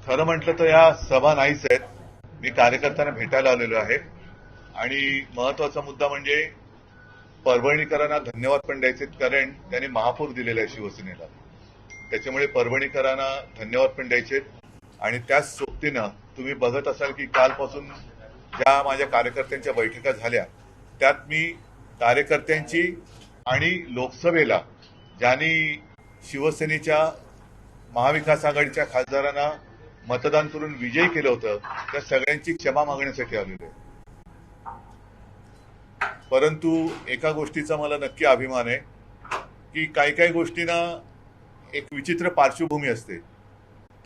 खरं म्हटलं तर या सभा नाहीच आहेत. मी कार्यकर्त्यांना भेटायला आलेलो आहे आणि महत्वाचा मुद्दा म्हणजे परभणीकरांना धन्यवाद पण द्यायचे, कारण त्यांनी महापौर दिलेला आहे शिवसेनेला. त्याच्यामुळे परभणीकरांना धन्यवाद पण द्यायचे आणि त्याच सोबतीनं तुम्ही बघत असाल की कालपासून ज्या माझ्या कार्यकर्त्यांच्या बैठका झाल्या त्यात मी कार्यकर्त्यांची आणि लोकसभेला ज्यांनी शिवसेनेच्या महाविकास आघाडीच्या खासदारांना मतदान करून विजयी केलं होतं त्या सगळ्यांची क्षमा मागण्यासाठी आलेलो आहे. परंतु एका गोष्टीचा मला नक्की अभिमान आहे की काही गोष्टींना एक विचित्र पार्श्वभूमी असते.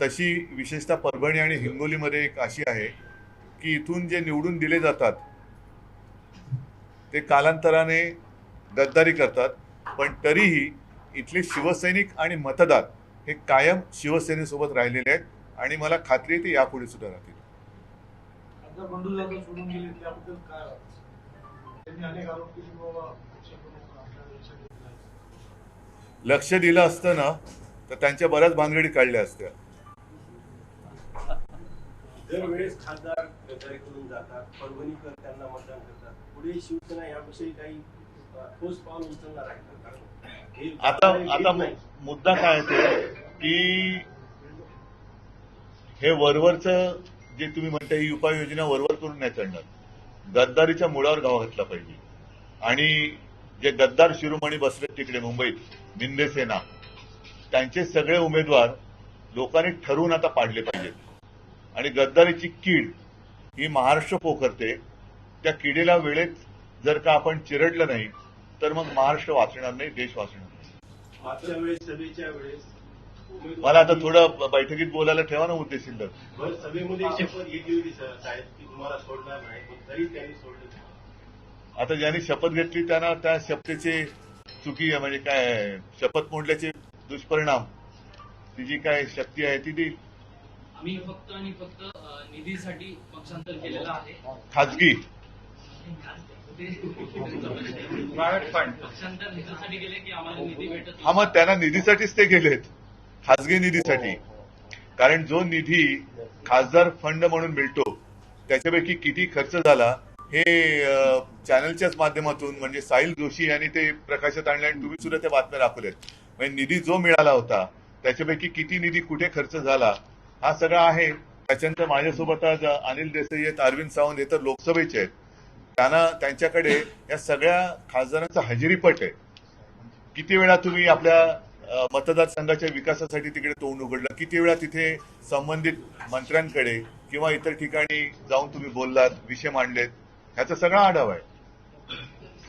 तशी विशेषतः परभणी आणि हिंगोलीमध्ये एक अशी आहे की इथून जे निवडून दिले जातात ते कालांतराने गद्दारी करतात, पण तरीही इथले शिवसैनिक आणि मतदार हे कायम शिवसेनेसोबत राहिलेले आहेत आणि मला खात्री आहे ते यापुढे सुद्धा राहतील. लक्ष दिलं असतं ना तर त्यांच्या बऱ्याच भानगडी काढल्या असत्या. दरवेळेस खासदार गद्दारी करून जातात, परभणीकर त्यांना मतदान करतात. पुढे शिवसेना याविषयी काही ठोस पाऊल उचलणार आहे का? आता मुद्दा काय आहे की हे वरवरचं जे तुम्ही म्हणता ही उपाययोजना वरवर करून नाही चालणार. गद्दारीच्या मुळावर गाव घातला पाहिजे आणि जे गद्दार शिरोमणी बसलेत तिकडे मुंबईत निंदे सेना, त्यांचे सगळे उमेदवार लोकांनी ठरवून आता पाडले पाहिजेत. आणि गद्दारीची कीड ही महाराष्ट्र पोखरते. त्या किडीला वेळेत जर का आपण चिरडलं नाही तर मग महाराष्ट्र वाचणार नाही, देश वाचणार नाही. मागच्या वेळेस सभेच्या वेळेस मला आता थोडं बैठकीत बोलायला ठेवा ना मुद्दे शिल्लक. सभेमध्ये शपथ घेतली होती साहेब की तुम्हाला सोडणार नाही, पण तरी त्यांनी सोडलं. आता ज्यांनी शपथ घेतली त्यांना त्या शपथेची चुकी म्हणजे काय, शपथ मोडल्याचे दुष्परिणाम, ती जी काय शक्ती आहे ती देईल. आम्ही फक्त आणि फक्त निधीसाठी पक्षांतर केलेलं आहे. खाजगी प्रायव्हेट फंड पक्षांतर ह्याच्यासाठी गेले की आम्हाला निधी भेटत. हा, मग त्यांना निधीसाठीच ते गेलेत, खाजगी निधीसाठी. कारण जो निधी खासदार फंड म्हणून मिळतो त्याच्यापैकी किती खर्च झाला हे चॅनलच्याच माध्यमातून म्हणजे साहिल जोशी यांनी ते प्रकाशात आणले आणि तुम्ही सुद्धा त्या बातम्या दाखवल्यात. म्हणजे निधी जो मिळाला होता त्याच्यापैकी किती निधी कुठे खर्च झाला हा सगळा आहे. त्याच्यानंतर माझ्यासोबत आज अनिल देसाई आहेत, अरविंद सावंत हे तर लोकसभेचे आहेत. त्यांच्याकडे या सगळ्या खासदारांचा हजेरीपट आहे. किती वेळा तुम्ही आपल्या मतदारसंघाच्या विकासासाठी तिकडे तोंड उघडलं, किती वेळा तिथे संबंधित मंत्र्यांकडे किंवा इतर ठिकाणी जाऊन तुम्ही बोललात, विषय मांडलेत, ह्याचा सगळा आढावा आहे.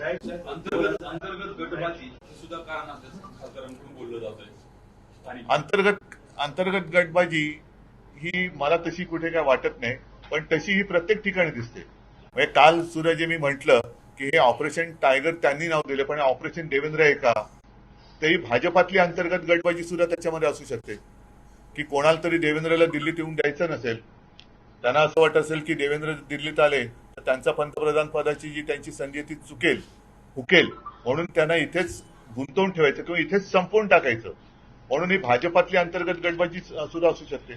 अंतर्गत गटबाजी सुद्धा कारण असल्याचं खासदारांकडून बोललं जात आहे. अंतर्गत गटबाजी ही मला तशी कुठे काय वाटत नाही, पण तशी ही प्रत्येक ठिकाणी दिसते. म्हणजे काल सूरज मी म्हटलं की हे ऑपरेशन टायगर त्यांनी नाव दिलं, पण ऑपरेशन देवेंद्र आहे का? तरी भाजपातली अंतर्गत गटबाजी सुद्धा त्याच्यामध्ये असू शकते की कोणाला तरी देवेंद्रला दिल्लीत येऊन द्यायचं नसेल. त्यांना असं वाटत असेल की देवेंद्र दिल्लीत आले तर त्यांचा पंतप्रधान पदाची जी त्यांची संधी ती हुकेल म्हणून त्यांना इथेच गुंतवून ठेवायचं किंवा इथेच संपवून टाकायचं. म्हणून ही भाजपातली अंतर्गत गटबाजी सुद्धा असू शकते.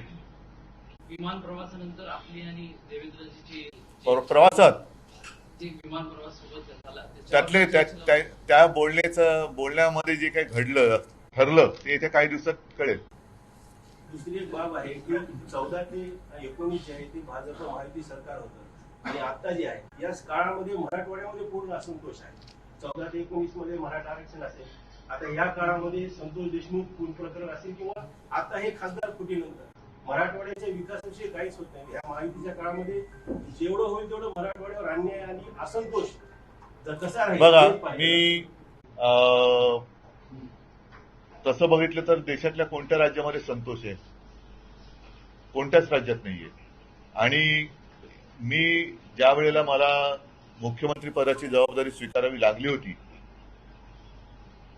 विमान प्रवासानंतर आपली आणि देवेंद्रजीची प्रवासात विमान प्रवास सोबत झाला त्यातले त्या बोलण्यामध्ये जे काही ठरलं ते येत्या काही दिवसात कळेल. दुसरी एक बाब आहे की 14 ते 19 जे आहे ते भाजप महायुती सरकार होतं आणि आता जे आहे या काळामध्ये मराठवाड्यामध्ये पूर्ण असंतोष आहे. 14 ते 19 मध्ये मराठा आरक्षण असेल, आता या काळामध्ये संतोष देशमुख खून प्रकरण असेल किंवा आता हे खासदार फुटीनंतर मराठवाड्याच्या विकासाविषयी काहीच होत नाही. या महायुतीच्या काळामध्ये जेवढं होईल तेवढं मराठवाड्यावर अन्याय आणि असंतोष कसा राहील. बघा, मी तसं बघितलं तर देशातल्या कोणत्या राज्यामध्ये संतोष आहे? कोणत्याच राज्यात नाहीये. आणि मी ज्या वेळेला मला मुख्यमंत्री पदाची जबाबदारी स्वीकारावी लागली होती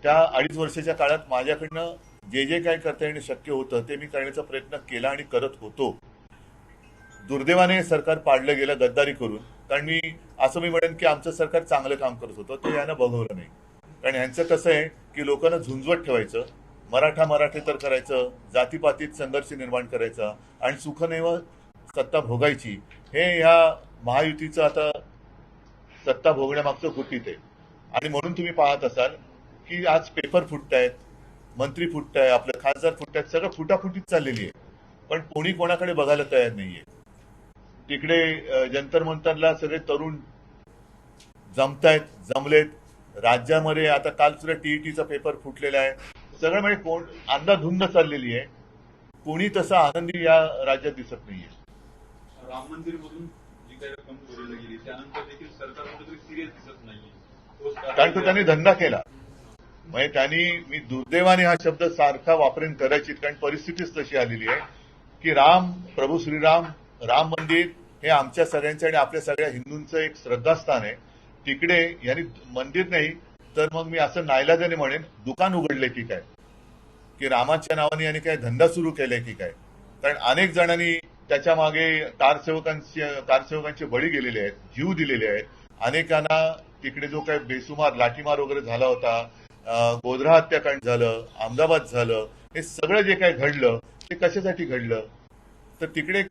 त्या 2.5 वर्षाच्या काळात माझ्याकडनं जे काय करता येणं शक्य होतं ते मी करण्याचा प्रयत्न केला आणि करत होतो. दुर्दैवाने सरकार पाडलं गेलं गद्दारी करून. कारण मी म्हणेन की आमचं सरकार चांगलं काम करत होतं, ते यानं बघवलं नाही. कारण ह्यांचं कसं आहे की लोकांना झुंजवत ठेवायचं, मराठेतर करायचं, जातीपातीत संघर्ष निर्माण करायचा आणि सुखनैव सत्ता भोगायची, हे ह्या महायुतीचं आता सत्ता भोगण्यामागचं गुपित आहे. आणि म्हणून तुम्ही पाहत असाल की आज पेपर फुटतायत, मंत्री फुटताय, आपले खासदार फुटतायत, सगळं फुटाफुटीत चाललेली आहे. पण कोणी कोणाकडे बघायला तयार नाहीये. तिकडे जंतर मंतरला सगळे तरुण जमलेत. राज्यामध्ये आता काल सुद्धा टीईटीचा पेपर फुटलेला आहे. सगळं म्हणजे कोण अंधाधुंद चाललेली आहे. कोणी तसा आनंदी या राज्यात दिसत नाहीये. राम मंदिर मधून जी काही रक्कम चोरीला गेली त्यानंतर देखील सरकार कुठेतरी सिरियस दिसत नाहीये. कारण तो त्यांनी धंदा केला. म्हणजे त्यांनी, मी दुर्दैवाने हा शब्द सारखा वापरेन कदाचित, कारण परिस्थितीच तशी आलेली आहे की प्रभू श्रीराम, राम मंदिर हे आमच्या सगळ्यांचं आणि आपल्या सगळ्या हिंदूंचं एक श्रद्धास्थान आहे. तिकडे यांनी मंदिर नाही तर मग मी असं नाईलाजाने म्हणेन दुकान उघडले की काय, की रामाच्या नावाने यांनी काय धंदा सुरू केलाय की काय. कारण अनेक जणांनी त्याच्या मागे कारसेवकांचे बळी गेलेले आहेत, जीव दिलेले आहेत. अनेकांना तिकडे जो काही बेसुमार लाठीमार वगैरे झाला होता, गोधरा हत्याकांड झालं, अहमदाबाद झालं, हे सगळं जे काही घडलं ते कशासाठी घडलं, तर तिकडे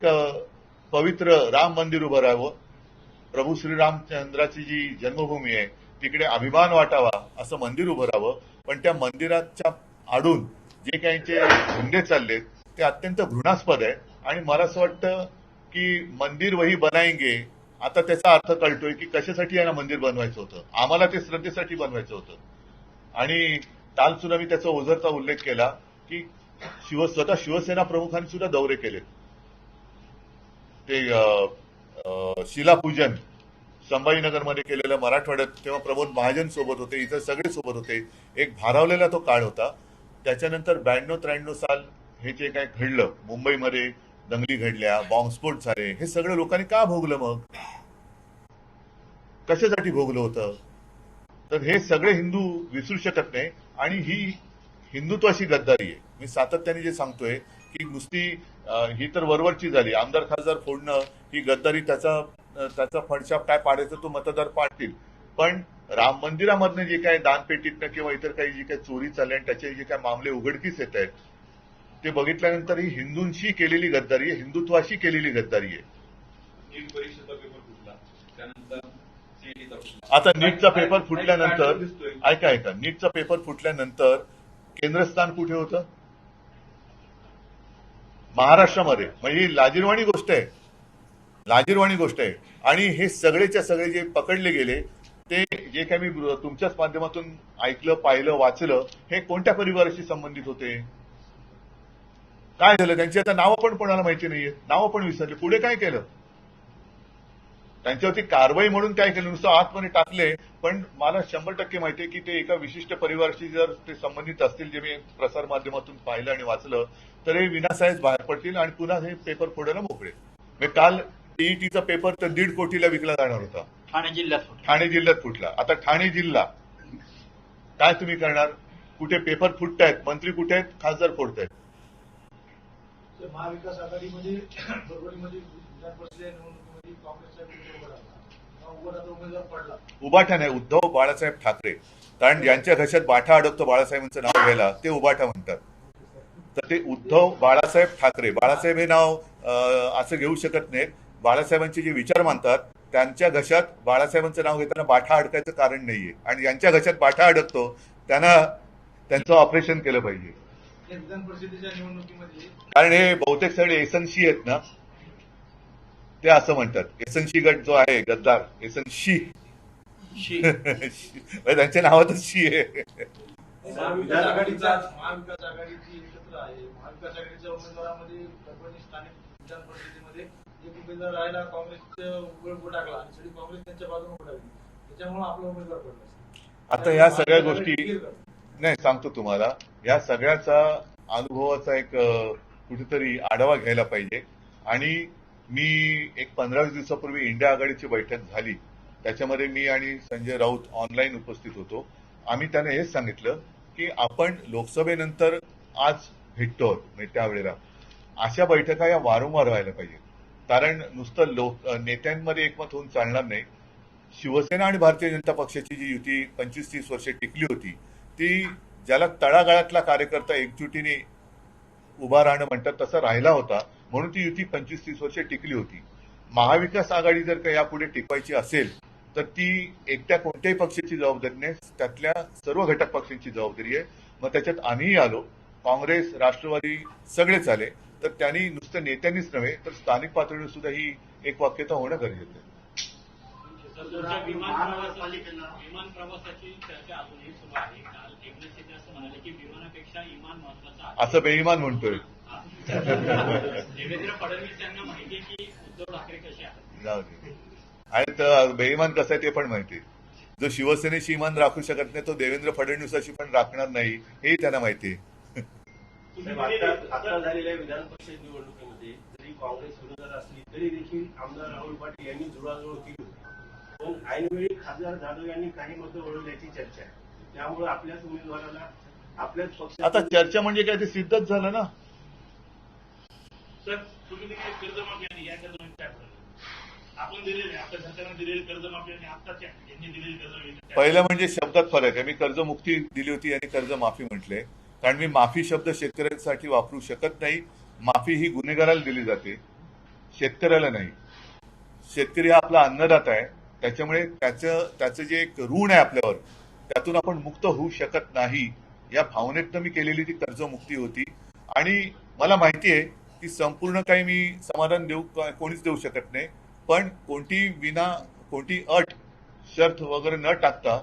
पवित्र राम मंदिर उभं राहावं, प्रभू श्रीरामचंद्राची जी जन्मभूमी आहे तिकडे अभिमान वाटावा असं मंदिर उभं राहावं. पण त्या मंदिराच्या आडून जे काहींचे धंदे चाललेत ते अत्यंत घृणास्पद आहे. आणि मला असं वाटतं की मंदिर वही बनाएंगे, आता त्याचा अर्थ कळतोय की कशासाठी यांना मंदिर बनवायचं होतं. आम्हाला ते श्रद्धेसाठी बनवायचं होतं. आणि काल सुद्धा मी त्याचा ओझरचा उल्लेख केला की स्वतः शिवसेना प्रमुखांनी सुद्धा दौरे केले. ते शिलापूजन संभाजीनगरमध्ये केलेलं मराठवाड्यात, तेव्हा प्रमोद महाजन सोबत होते, इतर सगळे सोबत होते. एक भारावलेला तो काळ होता. त्याच्यानंतर 92-93 साल हे जे काय घडलं, मुंबईमध्ये दंगली घडल्या, बॉम्बस्फोट झाले, हे सगळं लोकांनी का भोगलं, मग कशासाठी भोगलं होतं. तर हे सगळे हिंदू विसरू शकत नाही. आणि ही हिंदुत्वाची गद्दारी आहे. मी सातत्याने जे सांगतोय की नुसती ही तर वरवरची झाली, आमदार खासदार फोडणं ही गद्दारी, त्याचा फडशा काय पाडायचं तो मतदार पाडतील. पण राम मंदिरामधनं जे काय दानपेटीतनं किंवा इतर काही जी काही चोरी चालली आणि त्याचे जे काही मामले उघडकीस येत आहेत ते बघितल्यानंतर ही हिंदूंशी केलेली गद्दारी आहे, हिंदुत्वाशी केलेली गद्दारी आहे. नीट परीक्षेचा पेपर फुटला, त्यानंतर सीईटीचा फुटला. आता नीटचा पेपर फुटल्यानंतर ऐका नीटचा पेपर फुटल्यानंतर केंद्रस्थान कुठे होतं? महाराष्ट्रामध्ये. म्हणजे ही लाजिरवाणी गोष्ट आहे. आणि हे सगळेच्या सगळे जे पकडले गेले ते जे काही मी तुमच्याच माध्यमातून ऐकलं, पाहिलं, वाचलं, हे कोणत्या परिवाराशी संबंधित होते, काय झालं, त्यांची आता नावं पण कोणाला माहिती नाहीये, नावं पण विसरले. पुढे काय केलं त्यांच्यावरती कारवाई म्हणून काय केलं, नुसतं आतमध्ये टाकले. पण मला 100% माहिती आहे की ते एका विशिष्ट परिवाराशी जर ते संबंधित असतील, जे मी प्रसार माध्यमातून पाहिलं आणि वाचलं, तर हे विनासाहेब बाहेर पडतील आणि पुन्हा हे पेपर फोडायला मोकळे. काल टीईटीचा पेपर तर 1.5 कोटीला विकला जाणार होता, ठाणे जिल्ह्यात फुटला. आता ठाणे जिल्हा काय तुम्ही करणार? कुठे पेपर फुटतायत, मंत्री कुठे आहेत, खासदार फोडतायत. महाविकास आघाडीमध्ये परभणीमध्ये विधान परिषदेच्या निवडणुकीमध्ये काँग्रेसचा उमेदवार पडला. उबाठा नाही, उद्धव बाळासाहेब ठाकरे. कारण ज्यांच्या घशात बाठा अडकतो बाळासाहेबांचं नाव घ्यायला ते उबाठा म्हणतात. तर ते उद्धव बाळासाहेब ठाकरे, बाळासाहेब हे नाव असं घेऊ शकत नाहीत. बाळासाहेबांचे जे विचार मानतात त्यांच्या घशात बाळासाहेबांचं नाव घेताना बाठा अडकायचं कारण नाहीये. आणि ज्यांच्या घशात बाठा अडकतो त्यांना त्यांचं ऑपरेशन केलं पाहिजे. विधान परिषदेच्या निवडणुकीमध्ये कारण हे बहुतेक सगळे एसनशी आहेत ना, ते असं म्हणतात. एसनशी गट जो आहे गद्दार, एसनशी त्यांच्या नावातच शी आहे. महाविकास आघाडीची एकत्र आहे. महाविकास आघाडीच्या उमेदवारामध्ये परभणी स्थानिक विधान परिषदेमध्ये एक उमेदवार राहिला, काँग्रेसचं उघड टाकला आणि सगळी काँग्रेस त्यांच्या बाजूने उडाली. त्याच्यामुळे आपला उमेदवार पडला. आता या सगळ्या गोष्टी नाही सांगतो तुम्हाला, या सगळ्याचा अनुभवाचा एक कुठेतरी आढावा घ्यायला पाहिजे. आणि मी एक 15-20 दिवसापूर्वी इंडिया आघाडीची बैठक झाली, त्याच्यामध्ये मी आणि संजय राऊत ऑनलाईन उपस्थित होतो. आम्ही त्यांना हेच सांगितलं की आपण लोकसभेनंतर आज भेटतो, म्हणजे त्यावेळेला अशा बैठका या वारंवार व्हायला पाहिजेत. कारण नुसतं नेत्यांमध्ये एकमत होऊन चालणार नाही. शिवसेना आणि भारतीय जनता पक्षाची जी युती 25-30 वर्षे टिकली होती ती ज्याला तळागाळातला कार्यकर्ता एकजुटीने उभा राहणं म्हणतात तसं राहिला होता, म्हणून ती युती 25-30 वर्षे टिकली होती. महाविकास आघाडी जर का यापुढे टिकवायची असेल तर ती एकट्या कोणत्याही पक्षाची जबाबदारी नाही, त्यातल्या सर्व घटक पक्षांची जबाबदारी आहे. मग त्याच्यात आम्हीही आलो, काँग्रेस, राष्ट्रवादी सगळेच आले. तर त्यांनी नुसतं नेत्यांनीच नव्हे तर स्थानिक पातळीवर सुद्धा ही एक वाक्यता होणं गरजेचं आहे. तुमच्या विमान प्रवासाची चर्चा अजूनही सुरू आहे. काल एकनाथ शिंदे असं म्हणाले की विमानापेक्षा इमान महत्वाचं आहे. असं बेईमान म्हणतोय. देवेंद्र फडणवीस यांना माहिती आहे की उद्धव ठाकरे कसे आहेत. जाऊ दे. आणि तर बेईमान कसं आहे ते पण माहिती आहे. जो शिवसेनेशी इमान राखू शकत नाही तो देवेंद्र फडणवीसाशी पण राखणार नाही हेही त्यांना माहिती आहे. आता झालेल्या विधान परिषद निवडणुकीमध्ये जरी काँग्रेस विरोधात असली तरी देखील आमदार राहुल पाटील यांनी जुळाजुळ केली होती. पण ऐनवेळी खासदार जाधव यांनी काही मतं वळवल्याची चर्चा आहे. त्यामुळे आपल्याच उमेदवाराला आपल्याच पक्षात आता चर्चा म्हणजे काय, ते सिद्धच झालं ना. सर तुम्ही देखील कर्जमाफी आणि या कर्जमाफी काय फरक? आपण दिलेले आपल्या सरकारने दिलेली कर्जमाफी आणि आत्ताच्या यांनी दिलेली कर्जमाफी पहिलं म्हणजे शब्दात फरक आहे. मी कर्जमुक्ती दिली होती आणि कर्जमाफी म्हटले, कारण मी माफी शब्द शेतकऱ्यांसाठी वापरू शकत नाही. माफी ही गुन्हेगाराला दिली जाते, शेतकऱ्याला नाही. शेतकरी हा आपला अन्नदाता आहे, त्याच्यामुळे त्याचं जे एक ऋण आहे आपल्यावर त्यातून आपण मुक्त होऊ शकत नाही. या भावनेतनं मी केलेली ती कर्जमुक्ती होती. आणि मला माहिती आहे की संपूर्ण काही मी समाधान कोणीच देऊ शकत नाही, पण कोणती अट शर्त वगैरे न टाकता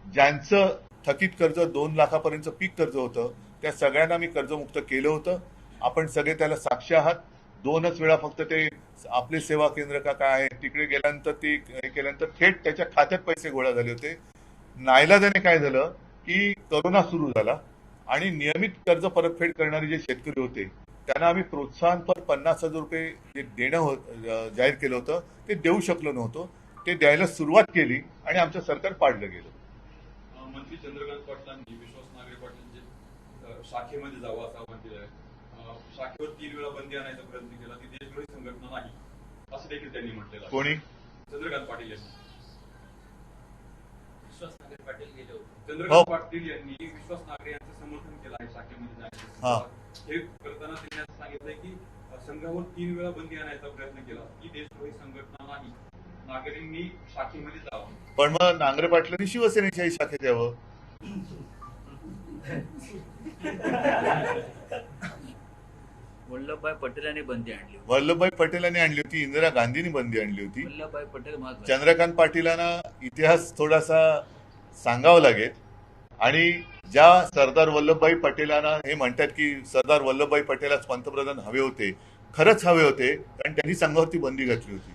ज्यांचं थकीत कर्ज 2 लाखापर्यंत पीक कर्ज होतं त्या सगळ्यांना मी कर्जमुक्त केलं होतं. आपण सगळे त्याला साक्षी आहात. 2च वेळा फक्त ते आपले सेवा केंद्र का काय आहे तिकडे गेल्यानंतर ते हे केल्यानंतर थेट त्याच्या खात्यात पैसे गोळा झाले होते. नाईलाजाने काय झालं की करोना सुरू झाला आणि नियमित कर्ज परतफेड करणारे जे शेतकरी होते त्यांना आम्ही प्रोत्साहनपर 50,000 रुपये जे देणं जाहीर केलं होतं ते देऊ शकलो नव्हतो. ते द्यायला सुरुवात केली आणि आमचं सरकार पाडलं गेलं. मंत्री चंद्रकांत पाटलांनी विश्वास नांगरे पाटलांचे शाखेमध्ये जावं असं आवाहन केलं आहे. शाखेवर 3 वेळा बंदी आणायचा प्रयत्न केला, ती देशद्रोही संघटना नाही असं देखील त्यांनी म्हटलेलं आहे. कोणी? चंद्रकांत पाटील यांनी. विश्वास नांगरे पाटील गेले होते. चंद्रकांत पाटील यांनी विश्वास नांगरे यांचं समर्थन केलं आहे शाखेमध्ये जाण्याचं. हे करताना त्यांनी असं सांगितलंय की संघावर 3 वेळा बंदी आणायचा प्रयत्न केला, ही देशद्रोही संघटना नाही, नागरिकांनी शाखेमध्ये जावं. पण मग नांगरे पाटलांनी शिवसेनेच्याही शाखेत यावं. वल्लभभाई पटेलांनी बंदी आणली होती. वल्लभभाई पटेलांनी आणली होती, इंदिरा गांधींनी बंदी आणली होती. वल्लभभाई पटेल महत्वाचे. चंद्रकांत पाटीलांना इतिहास थोडासा सांगावा लागेल. आणि ज्या सरदार वल्लभभाई पटेलांना हे म्हणतात की सरदार वल्लभभाई पटेलच पंतप्रधान हवे होते, खरंच हवे होते, कारण त्यांनी संघावरती बंदी घातली होती.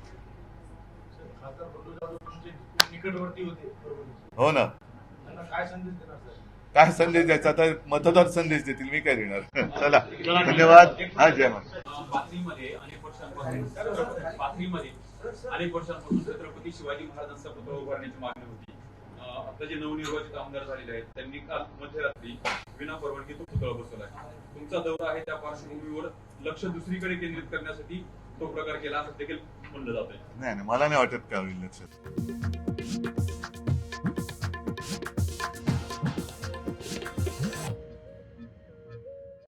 खासदार बंडू जाधव तुमचे खूप निकटवर्ती होते परभणीचे. हो ना. त्यांना काय संदेश देणार सर? काय संदेश द्यायचा, आता मतदार संदेश देतील, मी काय देणार. चला, धन्यवाद. हा, जय महाराज. पाथरीमध्ये अनेक वर्षांपासून छत्रपती शिवाजी महाराजांचा पुतळा उभारण्याची मागणी होती. आता जे नवनिर्वाचित आमदार झालेले आहेत त्यांनी काल मध्यरात्री विना परवानगी तो पुतळा बसवलाय. तुमचा दौरा आहे त्या पार्श्वभूमीवर लक्ष दुसरीकडे केंद्रित करण्यासाठी तो प्रकार केला असं देखील म्हणलं जात आहे. नाही, मला नाही वाटत काय होईल लक्षात.